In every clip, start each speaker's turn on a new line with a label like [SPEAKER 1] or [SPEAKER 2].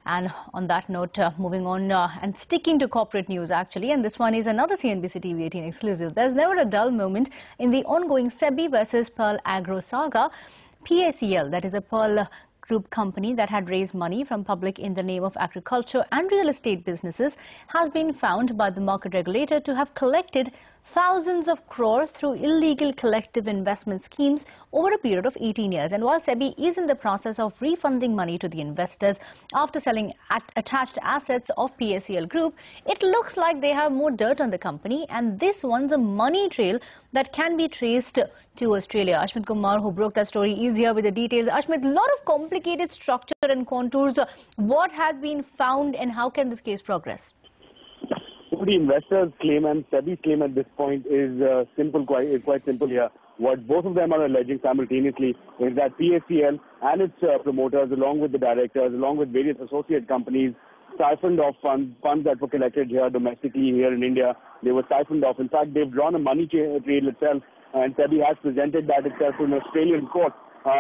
[SPEAKER 1] And on that note, moving on and sticking to corporate news actually, and this one is another CNBC TV 18 exclusive. There's never a dull moment in the ongoing SEBI versus Pearl Agro saga. PACL, that is a Pearl Group company that had raised money from public in the name of agriculture and real estate businesses, has been found by the market regulator to have collected thousands of crores through illegal collective investment schemes over a period of 18 years. And while SEBI is in the process of refunding money to the investors after selling attached assets of PACL Group, it looks like they have more dirt on the company, and this one's a money trail that can be traced to Australia. Ashmit Kumar, who broke that story, is here with the details. Ashmit, a lot of complicated structure and contours. What has been found and how can this case progress?
[SPEAKER 2] The investors' claim and SEBI's claim at this point is quite simple here. What both of them are alleging simultaneously is that PACL and its promoters, along with the directors, along with various associate companies, siphoned off funds that were collected here domestically, here in India. They were siphoned off. In fact, they've drawn a money trail itself, and SEBI has presented that itself to an Australian court.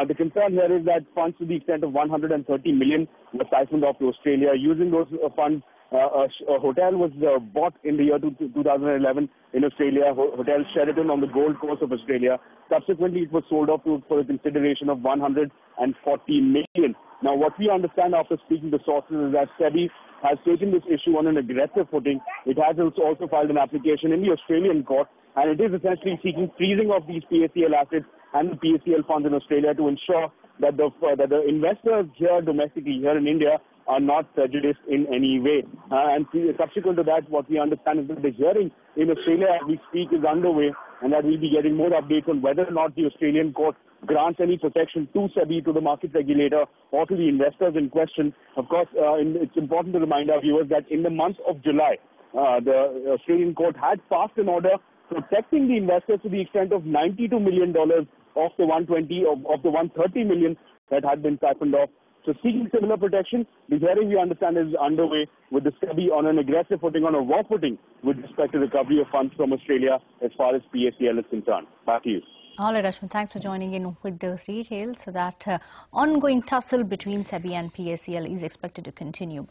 [SPEAKER 2] The concern here is that funds to the extent of 130 million were siphoned off to Australia. Using those funds, a hotel was bought in the year 2011 in Australia, Hotel Sheraton on the Gold Coast of Australia. Subsequently, it was sold off for a consideration of 140 million. Now, what we understand after speaking to sources is that SEBI has taken this issue on an aggressive footing. It has also filed an application in the Australian court, and it is essentially seeking freezing of these PACL assets and the PACL funds in Australia to ensure that the investors here domestically, here in India, are not prejudiced in any way. And subsequent to that, what we understand is that the hearing in Australia as we speak is underway, and that we'll be getting more updates on whether or not the Australian court grants any protection to SEBI, to the market regulator, or to the investors in question. Of course, it's important to remind our viewers that in the month of July, the Australian court had passed an order protecting the investors to the extent of $92 million of the 130 million that had been siphoned off. So seeking similar protection, the hearing we understand is underway with the SEBI on an aggressive footing, on a war footing with respect to recovery of funds from Australia as far as PACL is concerned. Back to you.
[SPEAKER 1] All right, Ashwin, thanks for joining in with those details. So that ongoing tussle between SEBI and PACL is expected to continue.